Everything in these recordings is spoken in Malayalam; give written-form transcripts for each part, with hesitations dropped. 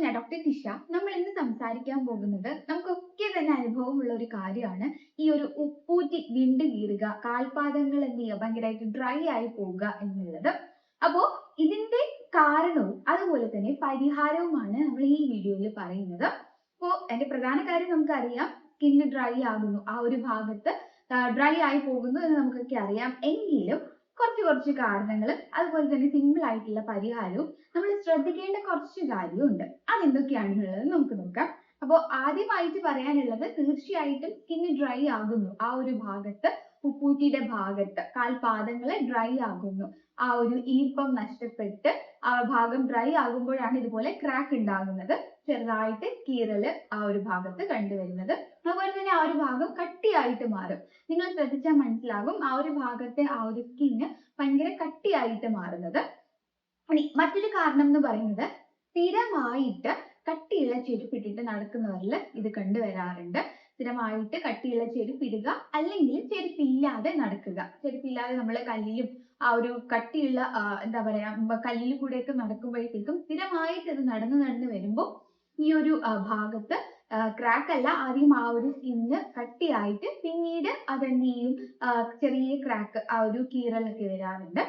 ഞാൻ ഡോക്ടർ ടിഷ. നമ്മൾ ഇന്ന് സംസാരിക്കാൻ പോകുന്നത് നമുക്കൊക്കെ തന്നെ അനുഭവമുള്ള ഒരു കാര്യമാണ് ഈ ഒരു ഉപ്പൂറ്റി വിണ്ട് കീറുക, കാൽപാദങ്ങൾ എന്ത് ചെയ്യുക ഭയങ്കരമായിട്ട് ഡ്രൈ ആയി പോവുക എന്നുള്ളത്. അപ്പോ ഇതിന്റെ കാരണവും അതുപോലെ തന്നെ പരിഹാരവുമാണ് നമ്മൾ ഈ വീഡിയോയിൽ പറയുന്നത്. അപ്പോൾ അതിന്റെ പ്രധാന കാര്യം നമുക്കറിയാം, സ്കിന്ന് ഡ്രൈ ആകുന്നു, ആ ഒരു ഭാഗത്ത് ഡ്രൈ ആയി പോകുന്നു എന്ന് നമുക്കൊക്കെ അറിയാം. എങ്കിലും കുറച്ച് കാരണങ്ങൾ അതുപോലെ തന്നെ സിമ്പിൾ ആയിട്ടുള്ള പരിഹാരവും നമ്മൾ ശ്രദ്ധിക്കേണ്ട കുറച്ച് കാര്യമുണ്ട്. അതെന്തൊക്കെയാണെന്നുള്ളത് നമുക്ക് നോക്കാം. അപ്പോൾ ആദ്യമായിട്ട് പറയാനുള്ളത്, തീർച്ചയായിട്ടും സ്കിന്ന് ഡ്രൈ ആകുന്നു, ആ ഒരു ഭാഗത്ത് ഉപ്പൂറ്റിയുടെ ഭാഗത്ത് കാൽപാദങ്ങൾ ഡ്രൈ ആകുന്നു, ആ ഒരു ഈർപ്പം നഷ്ടപ്പെട്ട് ആ ഭാഗം ഡ്രൈ ആകുമ്പോഴാണ് ഇതുപോലെ ക്രാക്ക് ഉണ്ടാകുന്നത്, ചെറുതായിട്ട് കീറല് ആ ഒരു ഭാഗത്ത് കണ്ടുവരുന്നത്. അതുപോലെ തന്നെ ആ ഒരു ഭാഗം കട്ടിയായിട്ട് മാറും. നിങ്ങൾ ശ്രദ്ധിച്ചാൽ മനസ്സിലാകും ആ ഒരു ഭാഗത്തെ ആ ഒരു സ്കിന്ന് ഭയങ്കര കട്ടിയായിട്ട് മാറുന്നത്. ഇനി മറ്റൊരു കാരണം എന്ന് പറയുന്നത്, സ്ഥിരമായിട്ട് കട്ടിയുള്ള ചെരുപ്പിട്ടിട്ട് നടക്കുന്നവരിൽ ഇത് കണ്ടുവരാറുണ്ട്. സ്ഥിരമായിട്ട് കട്ടിയുള്ള ചെരുപ്പിടുക, അല്ലെങ്കിൽ ചെരുപ്പില്ലാതെ നടക്കുക. ചെരുപ്പില്ലാതെ നമ്മൾ കല്ലിലും ആ ഒരു കട്ടിയുള്ള എന്താ പറയാ കല്ലിൽ കൂടെയൊക്കെ നടക്കുമ്പോഴത്തേക്കും സ്ഥിരമായിട്ട് ഇത് നടന്ന് വരുമ്പോൾ ഈ ഒരു ഭാഗത്ത് ക്രാക്ക് അല്ല, ആദ്യം ആ ഒരു സ്കിന്ന് കട്ടിയായിട്ട് പിന്നീട് അതെന്ത് ചെയ്യും, ചെറിയ ക്രാക്ക്, ആ ഒരു കീറലൊക്കെ വരാറുണ്ട്.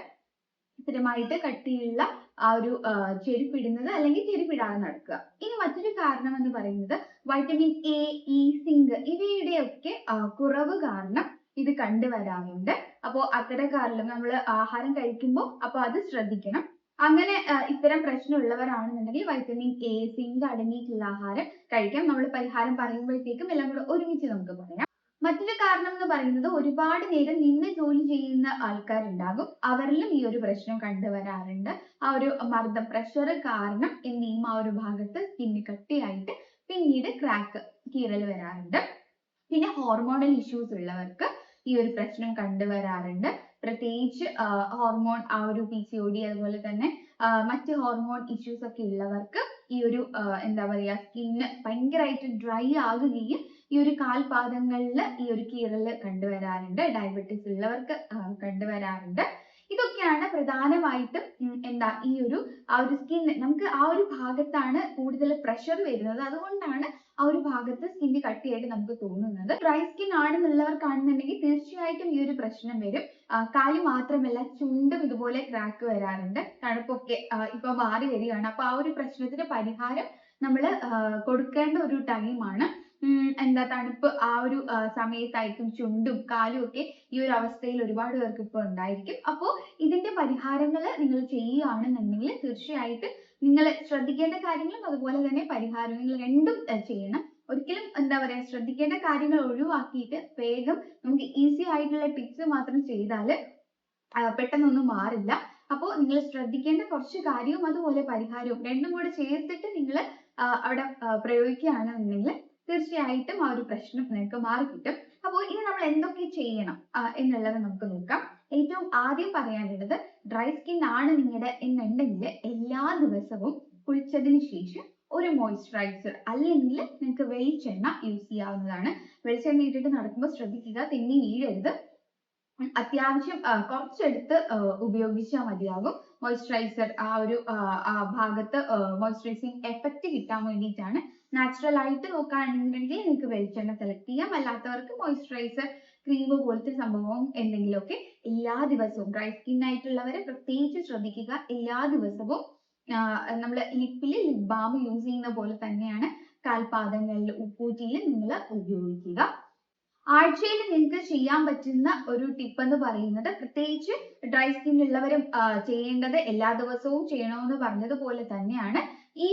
സ്ഥിരമായിട്ട് കട്ടിയുള്ള ആ ഒരു ചെരുപ്പിടുന്നത് അല്ലെങ്കിൽ ചെരുപ്പിടാതെ നടക്കുക. ഇനി മറ്റൊരു കാരണം എന്ന് പറയുന്നത്, വൈറ്റമിൻ എ, ഇ, സിങ്ക് ഇവയുടെയൊക്കെ കുറവ് കാരണം ഇത് കണ്ടുവരാറുണ്ട്. അപ്പോൾ അത്തരക്കാരിലും നമ്മൾ ആഹാരം കഴിക്കുമ്പോൾ അപ്പോൾ അത് ശ്രദ്ധിക്കണം. അങ്ങനെ ഇത്തരം പ്രശ്നമുള്ളവരാണെന്നുണ്ടെങ്കിൽ വൈറ്റമിൻ എ, സിങ്ക് അടങ്ങിയിട്ടുള്ള ആഹാരം കഴിക്കാം. നമ്മൾ പരിഹാരം പറയുമ്പോഴത്തേക്കും എല്ലാം കൂടെ ഒരുമിച്ച് നമുക്ക് പറയാം. മറ്റൊരു കാരണം എന്ന് പറയുന്നത്, ഒരുപാട് നേരം നിന്ന് ജോലി ചെയ്യുന്ന ആൾക്കാരുണ്ടാകും, അവരിലും ഈ ഒരു പ്രശ്നം കണ്ടുവരാറുണ്ട്. ആ ഒരു മർദ്ദം, പ്രഷർ കാരണം എന്ത് ചെയ്യും, ആ ഒരു ഭാഗത്ത് സ്കിന്ന് കട്ടിയായിട്ട് പിന്നീട് ക്രാക്ക്, കീറൽ വരാറുണ്ട്. പിന്നെ ഹോർമോണൽ ഇഷ്യൂസ് ഉള്ളവർക്ക് ഈ ഒരു പ്രശ്നം കണ്ടുവരാറുണ്ട്. പ്രത്യേകിച്ച് ഹോർമോൺ, ആ ഒരു PCOD അതുപോലെ തന്നെ മറ്റ് ഹോർമോൺ ഇഷ്യൂസ് ഒക്കെ ഉള്ളവർക്ക് ഈ ഒരു എന്താ പറയാ സ്കിന്ന് ഭയങ്കരമായിട്ട് ഡ്രൈ ആകുകയും ഈ ഒരു കാൽപാദങ്ങളിൽ ഈ ഒരു കീറല് കണ്ടുവരാറുണ്ട്. ഡയബറ്റീസ് ഉള്ളവർക്ക് കണ്ടുവരാറുണ്ട്. ഇതൊക്കെയാണ് പ്രധാനമായിട്ടും എന്താ ഈ ഒരു ആ ഒരു സ്കിന്ന്, നമുക്ക് ആ ഒരു ഭാഗത്താണ് കൂടുതൽ പ്രഷർ വരുന്നത്, അതുകൊണ്ടാണ് ആ ഒരു ഭാഗത്ത് സ്കിന്ന് കട്ടിയായിട്ട് നമുക്ക് തോന്നുന്നത്. ഡ്രൈ സ്കിൻ ആണെന്നുള്ളവർക്കാണെന്നുണ്ടെങ്കിൽ തീർച്ചയായിട്ടും ഈ ഒരു പ്രശ്നം വരും. കാല് മാത്രമല്ല, ചുണ്ടും ഇതുപോലെ ക്രാക്ക് വരാറുണ്ട്. തണുപ്പൊക്കെ ഇപ്പൊ മാറി വരികയാണ്. അപ്പൊ ആ ഒരു പ്രശ്നത്തിന് പരിഹാരം നമ്മൾ കൊടുക്കേണ്ട ഒരു ടൈമാണ്. എന്താ തണുപ്പ് ആ ഒരു സമയത്തായിരിക്കും ചുണ്ടും കാലും ഒക്കെ ഈ ഒരു അവസ്ഥയിൽ ഒരുപാട് പേർക്ക് ഇപ്പോൾ ഉണ്ടായിരിക്കും. അപ്പോൾ ഇതിന്റെ പരിഹാരങ്ങൾ നിങ്ങൾ ചെയ്യുകയാണെന്നുണ്ടെങ്കിൽ തീർച്ചയായിട്ടും നിങ്ങൾ ശ്രദ്ധിക്കേണ്ട കാര്യങ്ങളും അതുപോലെ തന്നെ പരിഹാരങ്ങൾ രണ്ടും ചെയ്യണം. ഒരിക്കലും എന്താ പറയാ ശ്രദ്ധിക്കേണ്ട കാര്യങ്ങൾ ഒഴിവാക്കിയിട്ട് വേഗം നമുക്ക് ഈസി ആയിട്ടുള്ള ടിപ്സ് മാത്രം ചെയ്താൽ പെട്ടെന്നൊന്നും മാറില്ല. അപ്പോൾ നിങ്ങൾ ശ്രദ്ധിക്കേണ്ട കുറച്ച് കാര്യവും അതുപോലെ പരിഹാരവും രണ്ടും കൂടെ ചേർത്തിട്ട് നിങ്ങൾ അവിടെ പ്രയോഗിക്കുകയാണെന്നുണ്ടെങ്കിൽ തീർച്ചയായിട്ടും ആ ഒരു പ്രശ്നം നിങ്ങൾക്ക് മാറിക്കിട്ടും. അപ്പോൾ ഇനി നമ്മൾ എന്തൊക്കെ ചെയ്യണം എന്നുള്ളത് നമുക്ക് നോക്കാം. ഏറ്റവും ആദ്യം പറയാനുള്ളത്, ഡ്രൈ സ്കിൻ ആണ് നിങ്ങളുടെ എന്നുണ്ടെങ്കിൽ എല്ലാ ദിവസവും കുളിച്ചതിന് ശേഷം ഒരു മോയ്സ്ചറൈസർ അല്ലെങ്കിൽ നിങ്ങൾക്ക് വെളിച്ചെണ്ണ യൂസ് ചെയ്യാവുന്നതാണ്. വെളിച്ചെണ്ണ ഇട്ടിട്ട് നടക്കുമ്പോൾ ശ്രദ്ധിക്കുക, തെന്നി വീഴരുത്. അത്യാവശ്യം കുറച്ചെടുത്ത് ഉപയോഗിച്ചാൽ മതിയാകും. മോയ്സ്ചറൈസർ ആ ഒരു ഭാഗത്ത് മോയ്സ്ചറൈസിങ് എഫക്റ്റ് കിട്ടാൻ വേണ്ടിയിട്ടാണ്. നാച്ചുറൽ ആയിട്ട് നോക്കുകയാണെന്നുണ്ടെങ്കിൽ നിങ്ങൾക്ക് വെളിച്ചെണ്ണ സെലക്ട് ചെയ്യാം. അല്ലാത്തവർക്ക് മോയ്സ്ചറൈസർ ക്രീം പോലത്തെ സംഭവം എന്തെങ്കിലുമൊക്കെ എല്ലാ ദിവസവും, ഡ്രൈ സ്കിൻ ആയിട്ടുള്ളവരെ പ്രത്യേകിച്ച് ശ്രദ്ധിക്കുക, എല്ലാ ദിവസവും നമ്മൾ ലിപ്പിൽ ലിപ് ബാം യൂസ് ചെയ്യുന്ന പോലെ തന്നെയാണ് കാൽപാദങ്ങളിൽ ഉപ്പൂറ്റിയിൽ നിങ്ങൾ ഉപയോഗിക്കുക. ആഴ്ചയിൽ നിങ്ങൾക്ക് ചെയ്യാൻ പറ്റുന്ന ഒരു ടിപ്പ് എന്ന് പറയുന്നത്, പ്രത്യേകിച്ച് ഡ്രൈ സ്കിൻ ഉള്ളവരും ചെയ്യേണ്ടത് എല്ലാ ദിവസവും ചെയ്യണമെന്ന് പറഞ്ഞതുപോലെ തന്നെയാണ്. ഈ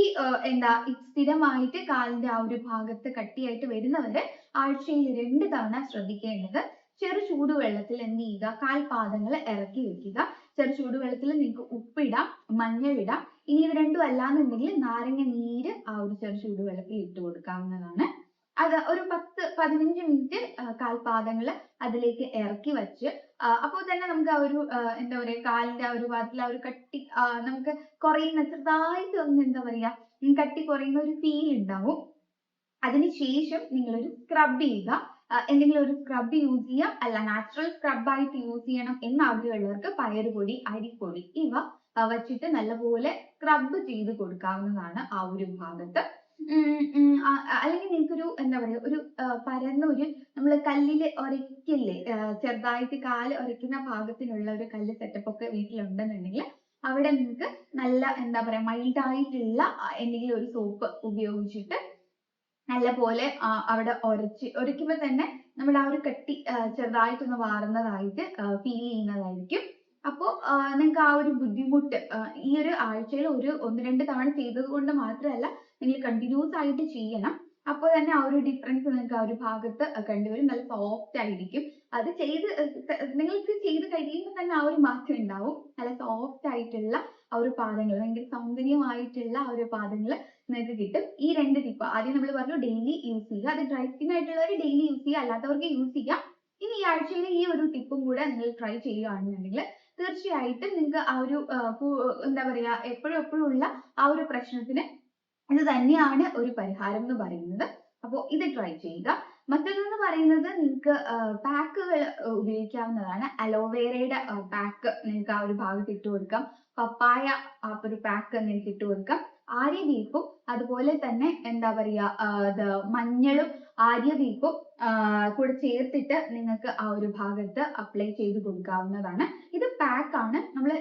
എന്താ സ്ഥിരമായിട്ട് കാലിന്റെ ആ ഒരു ഭാഗത്ത് കട്ടിയായിട്ട് വരുന്നവര് ആഴ്ചയിൽ 2 തവണ ശ്രദ്ധിക്കേണ്ടത്, ചെറു ചൂടുവെള്ളത്തിൽ എന്ത് ചെയ്യുക, കാൽപാദങ്ങൾ ഇറക്കി വെക്കുക. ചെറു ചൂടുവെള്ളത്തിൽ നിങ്ങൾക്ക് ഉപ്പിടാം, മഞ്ഞളിടാം. ഇനി ഇത് രണ്ടും അല്ലാന്നുണ്ടെങ്കിൽ നാരങ്ങ നീര് ആ ഒരു ചെറു ചൂടുവെള്ളത്തിൽ ഇട്ട് കൊടുക്കാവുന്നതാണ്. അത് ഒരു 10-15 മിനിറ്റ് കാൽപാദങ്ങൾ അതിലേക്ക് ഇറക്കി വെച്ച് അപ്പോൾ തന്നെ നമുക്ക് ആ ഒരു എന്താ പറയാ കാലിന്റെ ആ ഒരു ഭാഗത്തിൽ ആ ഒരു കട്ടി നമുക്ക് കുറയുന്ന, ചെറുതായിട്ട് ഒന്ന് എന്താ പറയാ കട്ടി കുറയുന്ന ഒരു ഫീൽ ഉണ്ടാവും. അതിനുശേഷം നിങ്ങളൊരു സ്ക്രബ് ചെയ്യുക. എന്തെങ്കിലും ഒരു സ്ക്രബ് യൂസ് ചെയ്യാം, അല്ല നാച്ചുറൽ സ്ക്രബ് ആയിട്ട് യൂസ് ചെയ്യണം എന്ന് ആഗ്രഹമുള്ളവർക്ക് പയറുപൊടി, അരിപ്പൊടി ഇവ വച്ചിട്ട് നല്ലപോലെ സ്ക്രബ് ചെയ്ത് കൊടുക്കാവുന്നതാണ് ആ ഒരു ഭാഗത്ത്. അല്ലെങ്കിൽ നിങ്ങൾക്കൊരു എന്താ പറയാ ഒരു പരന്ന ഒരു നമ്മൾ കല്ലില് ഒരയ്ക്കില്ലേ, ചെറുതായിട്ട് കാല് ഒരയ്ക്കുന്ന ഭാഗത്തിനുള്ള ഒരു കല്ല് സെറ്റപ്പ് ഒക്കെ വീട്ടിലുണ്ടെന്നുണ്ടെങ്കിൽ അവിടെ നിങ്ങൾക്ക് നല്ല എന്താ പറയാ മൈൽഡ് ആയിട്ടുള്ള എന്തെങ്കിലും ഒരു സോപ്പ് ഉപയോഗിച്ചിട്ട് നല്ലപോലെ അവിടെ ഒരയ്ക്കുമ്പോൾ തന്നെ നമ്മുടെ ആ ഒരു കട്ടി ചെറുതായിട്ടൊന്ന് വാറുന്നതായിട്ട് ഫീൽ ചെയ്യുന്നതായിരിക്കും. അപ്പോൾ നിങ്ങൾക്ക് ആ ഒരു ബുദ്ധിമുട്ട് ഈ ഒരു ആഴ്ചയിൽ ഒരു 1-2 തവണ ചെയ്തത് കൊണ്ട് മാത്രമല്ല, നിങ്ങൾ കണ്ടിന്യൂസ് ആയിട്ട് ചെയ്യണം. അപ്പോൾ തന്നെ ആ ഒരു ഡിഫറൻസ് നിങ്ങൾക്ക് ആ ഒരു ഭാഗത്ത് കണ്ടുവരും. നല്ല സോഫ്റ്റ് ആയിരിക്കും. അത് നിങ്ങൾക്ക് ചെയ്ത് കഴിയുമ്പോൾ തന്നെ ആ ഒരു മാറ്റം ഉണ്ടാവും. നല്ല സോഫ്റ്റ് ആയിട്ടുള്ള ആ ഒരു പാദങ്ങൾ, ഭയങ്കര സൗന്ദര്യമായിട്ടുള്ള ആ ഒരു പാദങ്ങൾ നിങ്ങൾക്ക് കിട്ടും. ഈ 2 ടിപ്പ് ആദ്യം നമ്മൾ പറഞ്ഞു ഡെയിലി യൂസ് ചെയ്യുക. അത് ഡ്രൈ സ്കിൻ ആയിട്ടുള്ളവർ ഡെയിലി യൂസ് ചെയ്യുക, അല്ലാത്തവർക്ക് യൂസ് ചെയ്യാം. ഇനി ഈ ആഴ്ചയിൽ ഈ ഒരു ടിപ്പും കൂടെ നിങ്ങൾ ട്രൈ ചെയ്യുകയാണെന്നുണ്ടെങ്കിൽ തീർച്ചയായിട്ടും നിങ്ങൾക്ക് ആ ഒരു എന്താ പറയാ എപ്പോഴും ഉള്ള ആ ഒരു പ്രശ്നത്തിന് ഇത് തന്നെയാണ് ഒരു പരിഹാരം എന്ന് പറയുന്നത്. അപ്പോൾ ഇത് ട്രൈ ചെയ്യുക. മറ്റൊന്നെന്ന് പറയുന്നത് നിങ്ങൾക്ക് പാക്കുകൾ ഉപയോഗിക്കാവുന്നതാണ്. അലോവേരയുടെ പാക്ക് നിങ്ങൾക്ക് ആ ഒരു ഭാഗത്ത് ഇട്ട് കൊടുക്കാം. പപ്പായ ആ ഒരു പാക്ക് നിങ്ങൾക്ക് ഇട്ട് കൊടുക്കാം. ആര്യവേപ്പും അതുപോലെ തന്നെ എന്താ പറയാ മഞ്ഞളും ആര്യവേപ്പും കൂടെ ചേർത്തിട്ട് നിങ്ങൾക്ക് ആ ഒരു ഭാഗത്ത് അപ്ലൈ ചെയ്ത് കൊടുക്കാവുന്നതാണ്. ഇത് പാക്ക് ആണ്. നമ്മൾ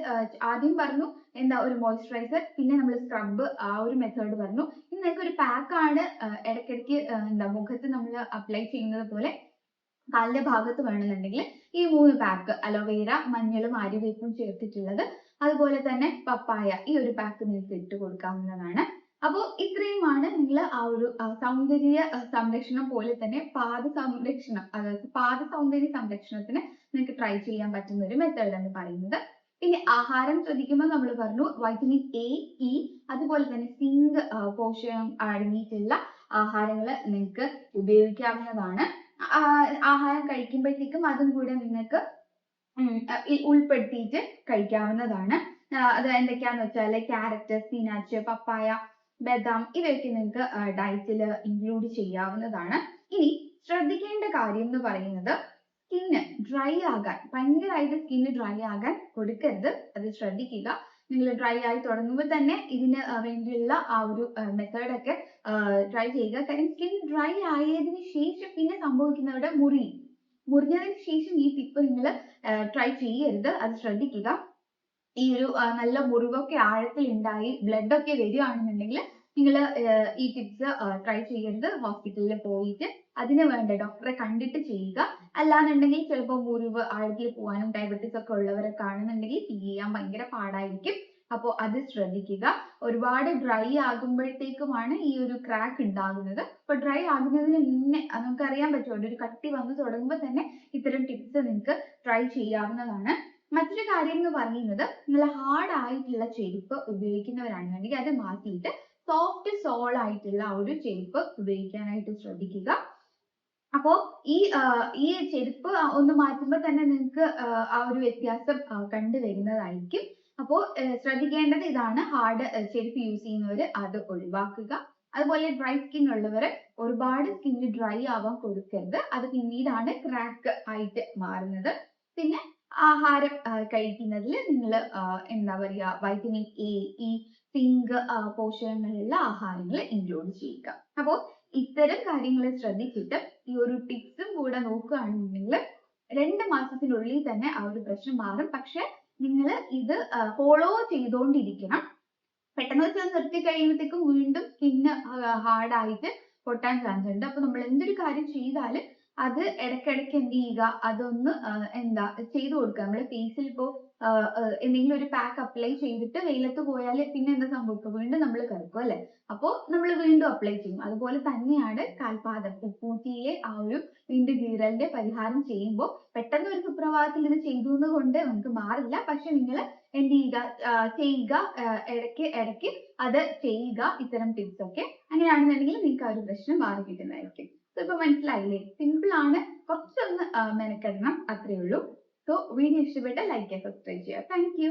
ആദ്യം പറഞ്ഞു എന്താ ഒരു മോയ്സ്ചറൈസർ, പിന്നെ നമ്മൾ സ്ക്രബ്, ആ ഒരു മെത്തേഡ് പറഞ്ഞു. ഇനി നിങ്ങൾക്ക് ഒരു പാക്ക് ആണ് ഇടയ്ക്കിടയ്ക്ക് എന്താ മുഖത്ത് നമ്മൾ അപ്ലൈ ചെയ്യുന്നത് പോലെ കാലിന്റെ ഭാഗത്ത് വേണമെന്നുണ്ടെങ്കിൽ ഈ 3 പാക്ക് അലോവേര, മഞ്ഞളും ആര്യവേപ്പും ചേർത്തിട്ടുള്ളത്, അതുപോലെ തന്നെ പപ്പായ, ഈ ഒരു പാക്ക് നിങ്ങൾക്ക് ഇട്ട് കൊടുക്കാവുന്നതാണ്. അപ്പോൾ ഇത്രയുമാണ് നിങ്ങൾ ആ ഒരു സൗന്ദര്യ സംരക്ഷണം പോലെ തന്നെ പാദ സംരക്ഷണം, അതായത് പാദ സൗന്ദര്യ സംരക്ഷണത്തിന് നിങ്ങൾക്ക് ട്രൈ ചെയ്യാൻ പറ്റുന്ന ഒരു മെത്തേഡ് എന്ന് പറയുന്നത്. പിന്നെ ആഹാരം ശ്രദ്ധിക്കുമ്പോൾ നമ്മൾ പറഞ്ഞു വൈറ്റമിൻ എ, ഇ, അതുപോലെ തന്നെ സിങ്ക് പോഷകം അടങ്ങിയിട്ടുള്ള ആഹാരങ്ങൾ നിങ്ങൾക്ക് ഉപയോഗിക്കാവുന്നതാണ്. ആഹാരം കഴിക്കുമ്പോഴത്തേക്കും അതും കൂടെ നിങ്ങൾക്ക് ഉൾപ്പെടുത്തിയിട്ട് കഴിക്കാവുന്നതാണ്. അത് എന്തൊക്കെയാന്ന് വെച്ചാൽ ക്യാരറ്റ്, സ്പിനാച്ച്, പപ്പായ, ബദാം ഇവയൊക്കെ നിങ്ങൾക്ക് ഡയറ്റിൽ ഇൻക്ലൂഡ് ചെയ്യാവുന്നതാണ്. ഇനി ശ്രദ്ധിക്കേണ്ട കാര്യം എന്ന് പറയുന്നത് സ്കിന്ന് ഡ്രൈ ആകാൻ, ഭയങ്കരമായിട്ട് സ്കിന്ന് ഡ്രൈ ആകാൻ കൊടുക്കരുത്. അത് ശ്രദ്ധിക്കുക. നിങ്ങൾ ഡ്രൈ ആയി തുടങ്ങുമ്പോൾ തന്നെ ഇതിന് വേണ്ടിയുള്ള ആ ഒരു മെത്തേഡൊക്കെ ട്രൈ ചെയ്യുക. കാര്യം സ്കിൻ ഡ്രൈ ആയതിനു ശേഷം പിന്നെ സംഭവിക്കുന്നവിടെ മുറിഞ്ഞതിന് ശേഷം ഈ ടിപ്പ് നിങ്ങൾ ട്രൈ ചെയ്യരുത്. അത് ശ്രദ്ധിക്കുക. ഈ ഒരു നല്ല മുറിവൊക്കെ ആഴത്തിൽ ഉണ്ടായി ബ്ലഡ് ഒക്കെ വരികയാണെന്നുണ്ടെങ്കിൽ നിങ്ങൾ ഈ ടിപ്സ് ട്രൈ ചെയ്യരുത്. ഹോസ്പിറ്റലിൽ പോയിട്ട് അതിന് വേണ്ട ഡോക്ടറെ കണ്ടിട്ട് ചെയ്യുക. അല്ലാന്നുണ്ടെങ്കിൽ ചിലപ്പോൾ മുറിവ് ആഴത്തിൽ പോകാനും ഡയബറ്റീസ് ഒക്കെ ഉള്ളവരൊക്കെ ആണെന്നുണ്ടെങ്കിൽ ചെയ്യാൻ ഭയങ്കര പാടായിരിക്കും. അപ്പോൾ അത് ശ്രദ്ധിക്കുക. ഒരുപാട് ഡ്രൈ ആകുമ്പോഴത്തേക്കുമാണ് ഈ ഒരു ക്രാക്ക് ഉണ്ടാകുന്നത്. അപ്പോൾ ഡ്രൈ ആകുന്നതിന് മുന്നേ നമുക്ക് അറിയാൻ പറ്റുമല്ലോ, ഒരു കട്ടി വന്ന് തുടങ്ങുമ്പോൾ തന്നെ ഇത്തരം ടിപ്സ് നിങ്ങൾക്ക് ട്രൈ ചെയ്യാവുന്നതാണ്. മറ്റൊരു കാര്യം എന്ന് പറയുന്നത്, നിങ്ങൾ ഹാർഡ് ആയിട്ടുള്ള ചെരുപ്പ് ഉപയോഗിക്കുന്നവരാണെന്നുണ്ടെങ്കിൽ അത് മാറ്റിയിട്ട് സോഫ്റ്റ് സോൾ ആയിട്ടുള്ള ആ ഒരു ചെരുപ്പ് ഉപയോഗിക്കാനായിട്ട് ശ്രദ്ധിക്കുക. അപ്പോ ഈ ചെരുപ്പ് ഒന്ന് മാറ്റുമ്പോൾ തന്നെ നിങ്ങൾക്ക് ആ ഒരു വ്യത്യാസം കണ്ടുവരുന്നതായിരിക്കും. അപ്പോൾ ശ്രദ്ധിക്കേണ്ടത് ഇതാണ്, ഹാർഡ് ചെരുപ്പ് യൂസ് ചെയ്യുന്നവർ അത് ഒഴിവാക്കുക. അതുപോലെ ഡ്രൈ സ്കിൻ ഉള്ളവർ ഒരുപാട് സ്കിന്ന് ഡ്രൈ ആവാൻ കൊടുക്കരുത്. അത് പിന്നീടാണ് ക്രാക്ക് ആയിട്ട് മാറുന്നത്. പിന്നെ ആഹാരം കഴിക്കുന്നതിൽ നിങ്ങൾ എന്താ പറയുക വൈറ്റമിൻ എ, ഇ, സിങ്ക് പോഷകങ്ങളുള്ള ആഹാരങ്ങൾ ഇൻക്ലൂഡ് ചെയ്യുക. അപ്പോൾ ഇത്തരം കാര്യങ്ങൾ ശ്രദ്ധിച്ചിട്ട് ഈ ഒരു ടിപ്സും കൂടെ നോക്കുകയാണെന്നുണ്ടെങ്കിൽ 2 മാസത്തിനുള്ളിൽ തന്നെ ആ ഒരു പ്രശ്നം മാറും. പക്ഷെ നിങ്ങൾ ഇത് ഫോളോ ചെയ്തുകൊണ്ടിരിക്കണം. പെട്ടെന്ന് വെച്ചാൽ നിർത്തി കഴിയുമ്പോഴത്തേക്കും വീണ്ടും സ്കിന്ന് ഹാർഡ് ആയിട്ട് പൊട്ടാൻ ചാൻസ് ഉണ്ട്. അപ്പൊ നമ്മൾ എന്തൊരു കാര്യം ചെയ്താൽ അത് ഇടയ്ക്കിടയ്ക്ക് എന്ത് ചെയ്യുക, അതൊന്ന് എന്താ ചെയ്തു കൊടുക്കുക. നമ്മുടെ ഫേസിൽ ഇപ്പോൾ എന്തെങ്കിലും ഒരു പാക്ക് അപ്ലൈ ചെയ്തിട്ട് വെയിലത്ത് പോയാൽ പിന്നെ എന്താ സംഭവിക്കുക, വീണ്ടും നമ്മൾ കറുക്കും അല്ലെ. അപ്പോൾ നമ്മൾ വീണ്ടും അപ്ലൈ ചെയ്യും. അതുപോലെ തന്നെയാണ് കാൽപാദം, ഉപ്പൂറ്റിയിലെ ആ ഒരു വിണ്ടുകീറലിന്റെ പരിഹാരം ചെയ്യുമ്പോൾ പെട്ടെന്ന് ഒരു സുപ്രഭാതത്തിൽ ഇത് ചെയ്തത് കൊണ്ട് നമുക്ക് മാറില്ല. പക്ഷെ നിങ്ങൾ എന്ത് ചെയ്യുക, ഇടയ്ക്ക് അത് ചെയ്യുക, ഇത്തരം ടിപ്സ് ഒക്കെ. അങ്ങനെയാണെന്നുണ്ടെങ്കിൽ നിങ്ങൾക്ക് ആ ഒരു പ്രശ്നം മാറി കിട്ടുന്നതായിരിക്കും. സോ ഇപ്പൊ മനസ്സിലായില്ലേ, സിമ്പിൾ ആണ്, കുറച്ചൊന്ന് മെനക്കെടണം, അത്രേ ഉള്ളൂ. സോ വീഡിയോ ഇഷ്ടപ്പെട്ട ലൈക്ക് ചെയ്യുക, സബ്സ്ക്രൈബ് ചെയ്യുക. Thank you.